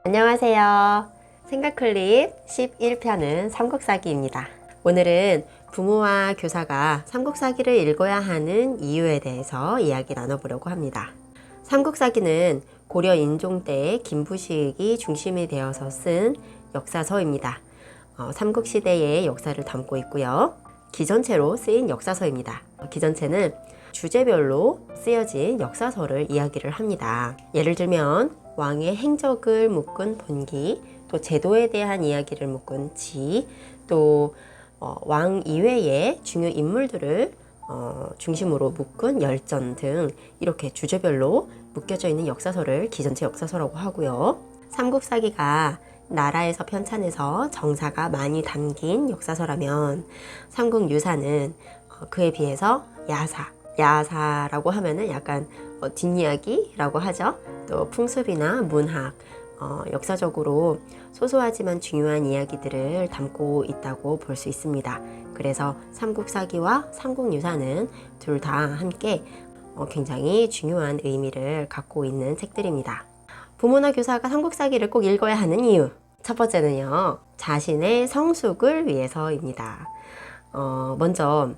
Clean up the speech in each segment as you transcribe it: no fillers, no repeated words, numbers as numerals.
안녕하세요. 생각클립 11편은 삼국사기입니다. 오늘은 부모와 교사가 삼국사기를 읽어야 하는 이유에 대해서 이야기 나눠보려고 합니다. 삼국사기는 고려 인종 때의 김부식이 중심이 되어서 쓴 역사서입니다. 삼국시대의 역사를 담고 있고요. 기전체로 쓰인 역사서입니다. 기전체는 주제별로 쓰여진 역사서를 이야기를 합니다. 예를 들면 왕의 행적을 묶은 본기, 또 제도에 대한 이야기를 묶은 지, 또 왕 이외의 중요 인물들을 중심으로 묶은 열전 등 이렇게 주제별로 묶여져 있는 역사서를 기전체 역사서라고 하고요. 삼국사기가 나라에서 편찬해서 정사가 많이 담긴 역사서라면 삼국유사는 그에 비해서 야사라고 하면은 약간 뒷이야기라고 하죠. 또 풍습이나 문학, 역사적으로 소소하지만 중요한 이야기들을 담고 있다고 볼 수 있습니다. 그래서 삼국사기와 삼국유사는 둘 다 함께 굉장히 중요한 의미를 갖고 있는 책들입니다. 부모나 교사가 삼국사기를 꼭 읽어야 하는 이유, 첫 번째는요, 자신의 성숙을 위해서입니다. 먼저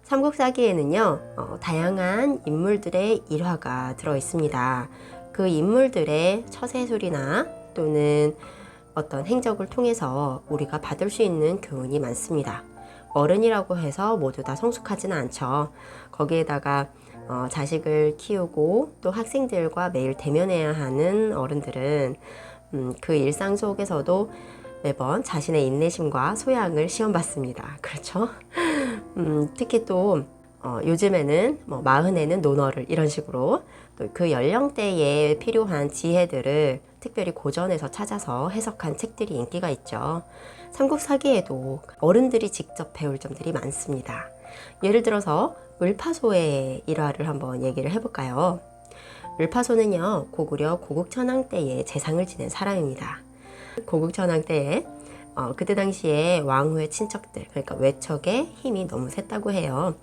삼국사기에는요, 다양한 인물들의 일화가 들어 있습니다. 그 인물들의 처세술이나 또는 어떤 행적을 통해서 우리가 받을 수 있는 교훈이 많습니다. 어른이라고 해서 모두 다 성숙하지는 않죠. 거기에다가 자식을 키우고 또 학생들과 매일 대면해야 하는 어른들은 그 일상 속에서도 매번 자신의 인내심과 소양을 시험받습니다. 그렇죠? 특히 또 요즘에는 마흔에는 논어를 이런 식으로 또 그 연령대에 필요한 지혜들을 특별히 고전에서 찾아서 해석한 책들이 인기가 있죠. 삼국사기에도 어른들이 직접 배울 점들이 많습니다. 예를 들어서 을파소의 일화를 한번 얘기를 해볼까요? 을파소는요, 고구려 고국천왕 때에 재상을 지낸 사람입니다. 고국천왕 때에 그때 당시에 왕후의 친척들, 그러니까 외척의 힘이 너무 셌다고 해요.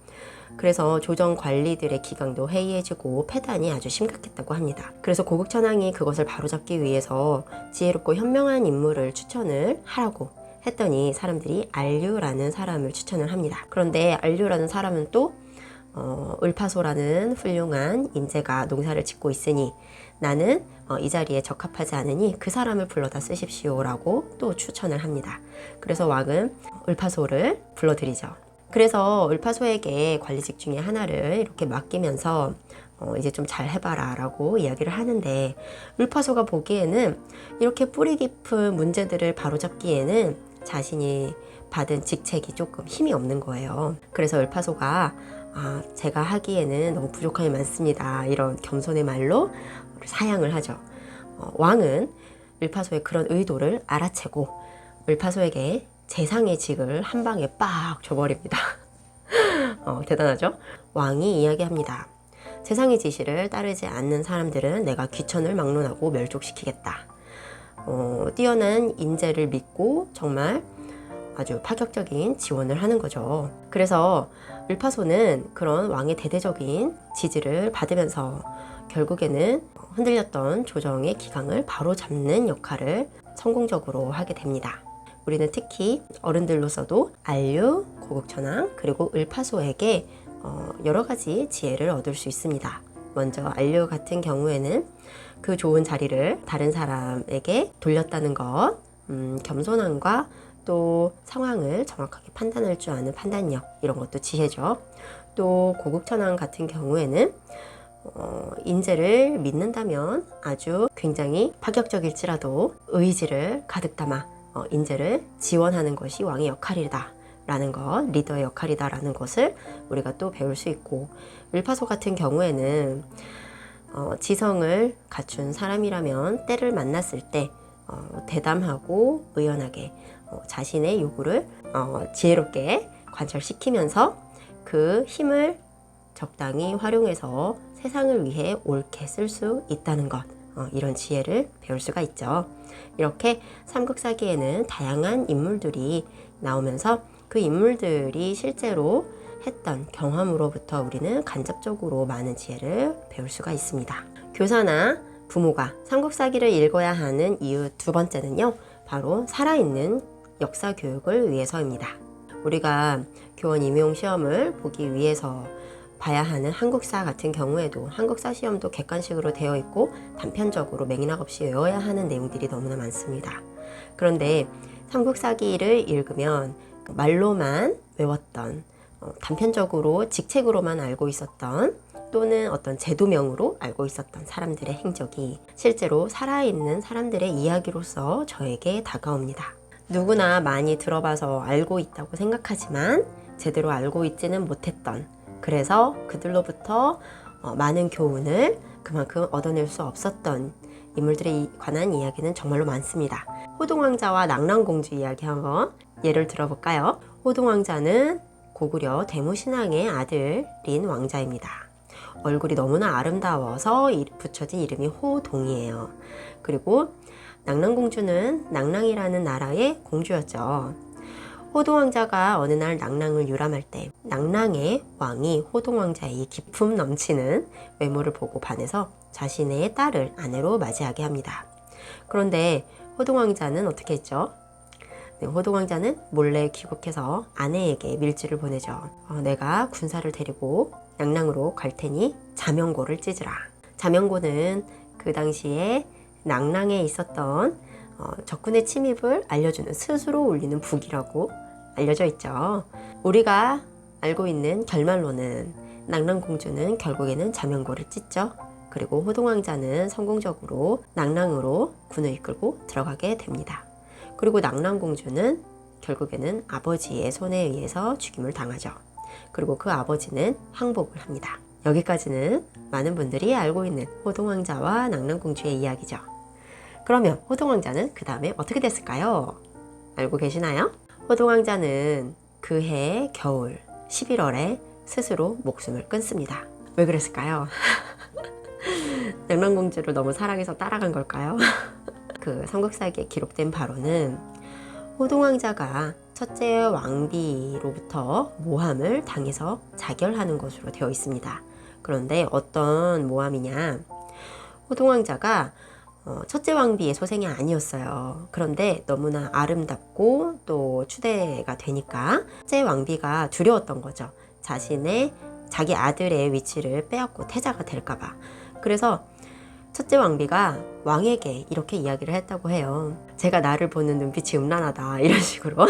그래서 조정 관리들의 기강도 해이해지고 폐단이 아주 심각했다고 합니다. 그래서 고국천왕이 그것을 바로잡기 위해서 지혜롭고 현명한 인물을 추천을 하라고 했더니 사람들이 안류라는 사람을 추천을 합니다. 그런데 안류라는 사람은 또 을파소라는 훌륭한 인재가 농사를 짓고 있으니 나는 이 자리에 적합하지 않으니 그 사람을 불러다 쓰십시오라고 또 추천을 합니다. 그래서 왕은 을파소를 불러들이죠. 그래서 을파소에게 관리직 중에 하나를 이렇게 맡기면서 이제 좀 잘 해봐라 라고 이야기를 하는데, 을파소가 보기에는 이렇게 뿌리 깊은 문제들을 바로잡기에는 자신이 받은 직책이 조금 힘이 없는 거예요. 그래서 을파소가 제가 하기에는 너무 부족함이 많습니다, 이런 겸손의 말로 사양을 하죠. 왕은 을파소의 그런 의도를 알아채고 을파소에게 재상의 직을 한 방에 빡 줘버립니다. 대단하죠? 왕이 이야기합니다. 재상의 지시를 따르지 않는 사람들은 내가 귀천을 막론하고 멸족시키겠다. 뛰어난 인재를 믿고 정말 아주 파격적인 지원을 하는 거죠. 그래서 을파소는 그런 왕의 대대적인 지지를 받으면서 결국에는 흔들렸던 조정의 기강을 바로잡는 역할을 성공적으로 하게 됩니다. 우리는 특히 어른들로서도 안류, 고국천왕, 그리고 을파소에게 여러 가지 지혜를 얻을 수 있습니다. 먼저 안류 같은 경우에는 그 좋은 자리를 다른 사람에게 돌렸다는 것, 겸손함과 또 상황을 정확하게 판단할 줄 아는 판단력, 이런 것도 지혜죠. 또 고국천왕 같은 경우에는 인재를 믿는다면 아주 굉장히 파격적일지라도 의지를 가득 담아 인재를 지원하는 것이 왕의 역할이다 라는 것, 리더의 역할이다 라는 것을 우리가 또 배울 수 있고, 을파소 같은 경우에는 지성을 갖춘 사람이라면 때를 만났을 때 대담하고 의연하게 자신의 요구를 지혜롭게 관철시키면서 그 힘을 적당히 활용해서 세상을 위해 옳게 쓸 수 있다는 것, 이런 지혜를 배울 수가 있죠. 이렇게 삼국사기에는 다양한 인물들이 나오면서 그 인물들이 실제로 했던 경험으로부터 우리는 간접적으로 많은 지혜를 배울 수가 있습니다. 교사나 부모가 삼국사기를 읽어야 하는 이유 두 번째는요, 바로 살아있는 역사 교육을 위해서입니다. 우리가 교원 임용 시험을 보기 위해서 봐야 하는 한국사 같은 경우에도 한국사 시험도 객관식으로 되어 있고 단편적으로 맥락 없이 외워야 하는 내용들이 너무나 많습니다. 그런데 삼국사기를 읽으면 말로만 외웠던, 단편적으로 직책으로만 알고 있었던, 또는 어떤 제도명으로 알고 있었던 사람들의 행적이 실제로 살아있는 사람들의 이야기로서 저에게 다가옵니다. 누구나 많이 들어봐서 알고 있다고 생각하지만 제대로 알고 있지는 못했던, 그래서 그들로부터 많은 교훈을 그만큼 얻어낼 수 없었던 인물들에 관한 이야기는 정말로 많습니다. 호동왕자와 낙랑공주 이야기 한번 예를 들어볼까요? 호동왕자는 고구려 대무신앙의 아들인 왕자입니다. 얼굴이 너무나 아름다워서 붙여진 이름이 호동이에요. 그리고 낙랑공주는 낙랑이라는 나라의 공주였죠. 호동왕자가 어느 날 낙랑을 유람할 때 낙랑의 왕이 호동왕자의 이 기품 넘치는 외모를 보고 반해서 자신의 딸을 아내로 맞이하게 합니다. 그런데 호동왕자는 어떻게 했죠? 네, 호동왕자는 몰래 귀국해서 아내에게 밀지를 보내죠. 내가 군사를 데리고 낙랑으로 갈 테니 자명고를 찢으라. 자명고는 그 당시에 낙랑에 있었던 적군의 침입을 알려주는 스스로 울리는 북이라고 알려져 있죠. 우리가 알고 있는 결말로는 낙랑공주는 결국에는 자명고를 찢죠. 그리고 호동왕자는 성공적으로 낙랑으로 군을 이끌고 들어가게 됩니다. 그리고 낙랑공주는 결국에는 아버지의 손에 의해서 죽임을 당하죠. 그리고 그 아버지는 항복을 합니다. 여기까지는 많은 분들이 알고 있는 호동왕자와 낙랑공주의 이야기죠. 그러면 호동왕자는 그 다음에 어떻게 됐을까요? 알고 계시나요? 호동왕자는 그해 겨울 11월에 스스로 목숨을 끊습니다. 왜 그랬을까요? 낙랑공주를 너무 사랑해서 따라간 걸까요? 그 삼국사기에 기록된 바로는 호동왕자가 첫째 왕비로부터 모함을 당해서 자결하는 것으로 되어 있습니다. 그런데 어떤 모함이냐? 호동왕자가 첫째 왕비의 소생이 아니었어요. 그런데 너무나 아름답고 또 추대가 되니까 첫째 왕비가 두려웠던 거죠. 자기 아들의 위치를 빼앗고 태자가 될까봐. 그래서 첫째 왕비가 왕에게 이렇게 이야기를 했다고 해요. 제가 나를 보는 눈빛이 음란하다, 이런 식으로.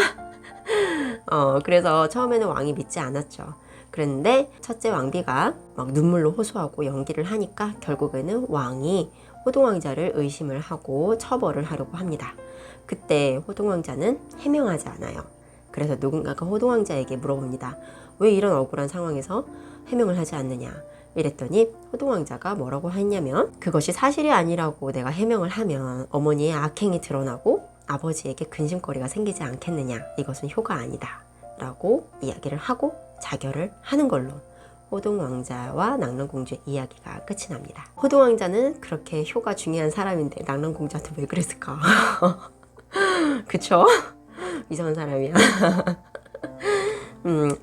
그래서 처음에는 왕이 믿지 않았죠. 그런데 첫째 왕비가 막 눈물로 호소하고 연기를 하니까 결국에는 왕이 호동왕자를 의심을 하고 처벌을 하려고 합니다. 그때 호동왕자는 해명하지 않아요. 그래서 누군가가 호동왕자에게 물어봅니다. 왜 이런 억울한 상황에서 해명을 하지 않느냐? 이랬더니 호동왕자가 뭐라고 했냐면, 그것이 사실이 아니라고 내가 해명을 하면 어머니의 악행이 드러나고 아버지에게 근심거리가 생기지 않겠느냐, 이것은 효가 아니다 라고 이야기를 하고 자결을 하는 걸로 호동왕자와 낙랑공주의 이야기가 끝이 납니다. 호동왕자는 그렇게 효가 중요한 사람인데 낙랑공주한테 왜 그랬을까? 그쵸? 이상한 사람이야.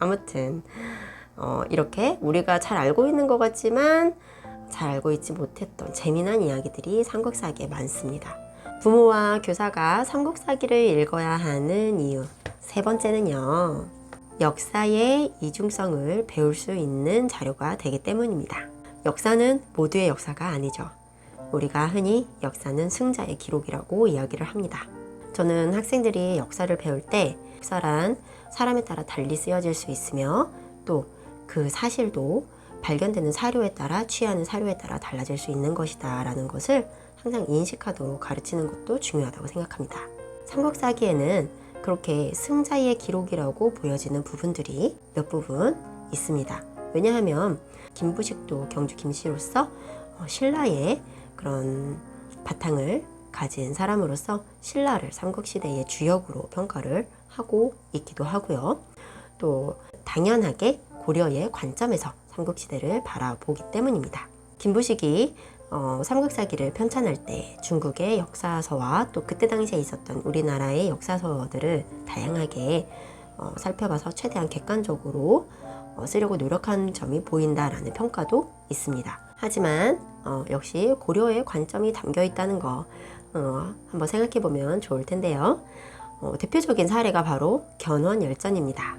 아무튼 이렇게 우리가 잘 알고 있는 것 같지만 잘 알고 있지 못했던 재미난 이야기들이 삼국사기에 많습니다. 부모와 교사가 삼국사기를 읽어야 하는 이유 세 번째는요, 역사의 이중성을 배울 수 있는 자료가 되기 때문입니다. 역사는 모두의 역사가 아니죠. 우리가 흔히 역사는 승자의 기록이라고 이야기를 합니다. 저는 학생들이 역사를 배울 때 역사란 사람에 따라 달리 쓰여질 수 있으며 또 그 사실도 발견되는 사료에 따라 취하는 사료에 따라 달라질 수 있는 것이다 라는 것을 항상 인식하도록 가르치는 것도 중요하다고 생각합니다. 삼국사기에는 그렇게 승자의 기록이라고 보여지는 부분들이 몇 부분 있습니다. 왜냐하면 김부식도 경주 김씨로서 신라의 그런 바탕을 가진 사람으로서 신라를 삼국시대의 주역으로 평가를 하고 있기도 하고요. 또 당연하게 고려의 관점에서 삼국시대를 바라보기 때문입니다. 김부식이 삼국사기를 편찬할 때 중국의 역사서와 또 그때 당시에 있었던 우리나라의 역사서들을 다양하게 살펴봐서 최대한 객관적으로 쓰려고 노력한 점이 보인다라는 평가도 있습니다. 하지만 역시 고려의 관점이 담겨 있다는 거 한번 생각해 보면 좋을 텐데요. 대표적인 사례가 바로 견훤열전입니다.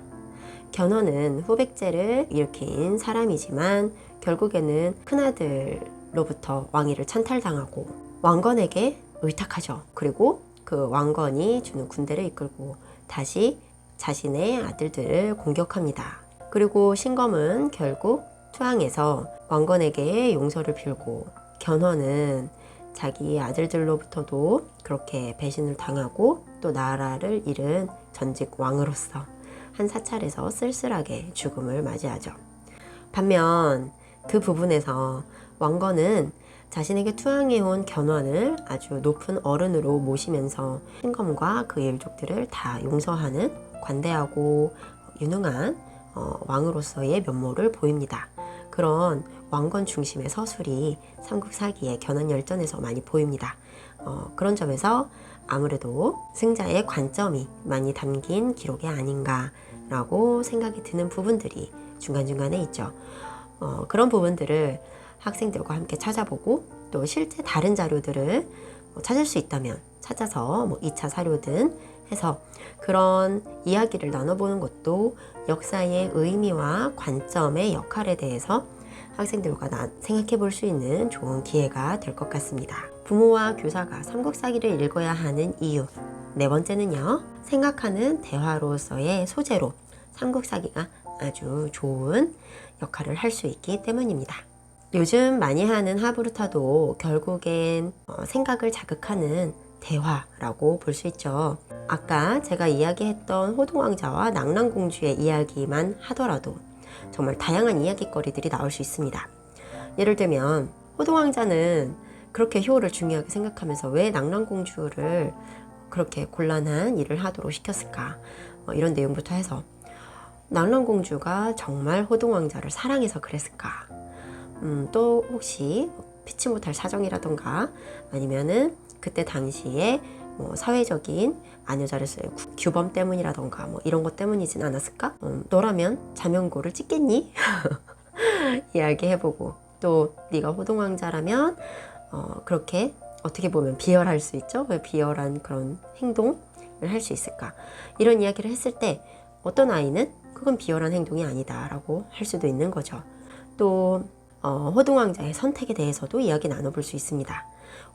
견훤은 후백제를 일으킨 사람이지만 결국에는 큰아들로부터 왕위를 찬탈당하고 왕건에게 의탁하죠. 그리고 그 왕건이 주는 군대를 이끌고 다시 자신의 아들들을 공격합니다. 그리고 신검은 결국 투항해서 왕건에게 용서를 빌고 견훤은 자기 아들들로부터도 그렇게 배신을 당하고 또 나라를 잃은 전직 왕으로서 한 사찰에서 쓸쓸하게 죽음을 맞이하죠. 반면 그 부분에서 왕건은 자신에게 투항해온 견훤을 아주 높은 어른으로 모시면서 신검과 그의 일족들을 다 용서하는 관대하고 유능한 왕으로서의 면모를 보입니다. 그런 왕건 중심의 서술이 삼국사기의 견훤열전에서 많이 보입니다. 그런 점에서 아무래도 승자의 관점이 많이 담긴 기록이 아닌가라고 생각이 드는 부분들이 중간중간에 있죠. 그런 부분들을 학생들과 함께 찾아보고 또 실제 다른 자료들을 찾을 수 있다면 찾아서 2차 사료든 해서 그런 이야기를 나눠보는 것도 역사의 의미와 관점의 역할에 대해서 학생들과 생각해 볼 수 있는 좋은 기회가 될 것 같습니다. 부모와 교사가 삼국사기를 읽어야 하는 이유 네 번째는요, 생각하는 대화로서의 소재로 삼국사기가 아주 좋은 역할을 할 수 있기 때문입니다. 요즘 많이 하는 하브루타도 결국엔 생각을 자극하는 대화라고 볼 수 있죠. 아까 제가 이야기했던 호동왕자와 낙랑공주의 이야기만 하더라도 정말 다양한 이야기거리들이 나올 수 있습니다. 예를 들면 호동왕자는 그렇게 효를 중요하게 생각하면서 왜 낙랑공주를 그렇게 곤란한 일을 하도록 시켰을까, 이런 내용부터 해서 낙랑공주가 정말 호동왕자를 사랑해서 그랬을까, 또 혹시 피치 못할 사정이라던가 아니면은 그때 당시에 사회적인 아녀자로서의 규범 때문이라던가 이런 것 때문이진 않았을까? 너라면 자명고를 찍겠니? 이야기해보고, 또 네가 호동왕자라면 그렇게 어떻게 보면 비열할 수 있죠? 왜 비열한 그런 행동을 할 수 있을까? 이런 이야기를 했을 때 어떤 아이는 그건 비열한 행동이 아니다 라고 할 수도 있는 거죠. 또 호동왕자의 선택에 대해서도 이야기 나눠볼 수 있습니다.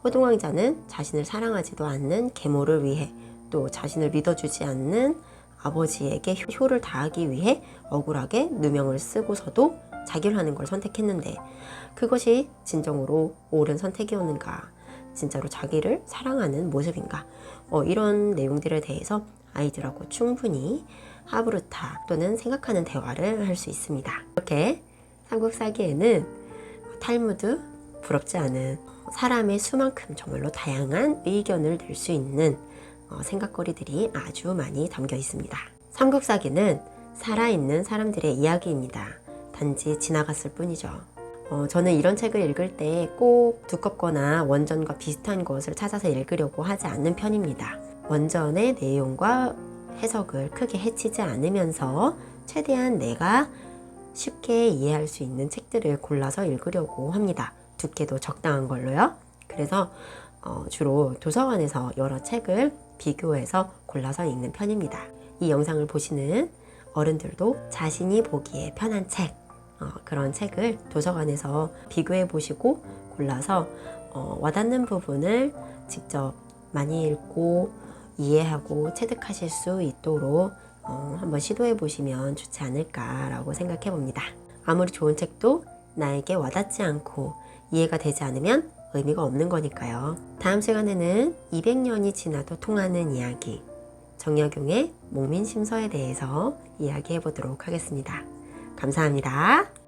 호동왕자는 자신을 사랑하지도 않는 계모를 위해, 또 자신을 믿어주지 않는 아버지에게 효를 다하기 위해 억울하게 누명을 쓰고서도 자결 하는 걸 선택했는데 그것이 진정으로 옳은 선택이었는가, 진짜로 자기를 사랑하는 모습인가, 이런 내용들에 대해서 아이들하고 충분히 하브루타 또는 생각하는 대화를 할 수 있습니다. 이렇게 삼국사기에는 탈무드, 부럽지 않은 사람의 수만큼 정말로 다양한 의견을 낼 수 있는 생각거리들이 아주 많이 담겨 있습니다. 삼국사기는 살아있는 사람들의 이야기입니다. 단지 지나갔을 뿐이죠. 저는 이런 책을 읽을 때 꼭 두껍거나 원전과 비슷한 것을 찾아서 읽으려고 하지 않는 편입니다. 원전의 내용과 해석을 크게 해치지 않으면서 최대한 내가 쉽게 이해할 수 있는 책들을 골라서 읽으려고 합니다. 두께도 적당한 걸로요. 그래서 주로 도서관에서 여러 책을 비교해서 골라서 읽는 편입니다. 이 영상을 보시는 어른들도 자신이 보기에 편한 책, 그런 책을 도서관에서 비교해 보시고 골라서 와닿는 부분을 직접 많이 읽고 이해하고 체득하실 수 있도록 한번 시도해 보시면 좋지 않을까라고 생각해 봅니다. 아무리 좋은 책도 나에게 와닿지 않고 이해가 되지 않으면 의미가 없는 거니까요. 다음 시간에는 200년이 지나도 통하는 이야기, 정약용의 목민심서에 대해서 이야기해 보도록 하겠습니다. 감사합니다.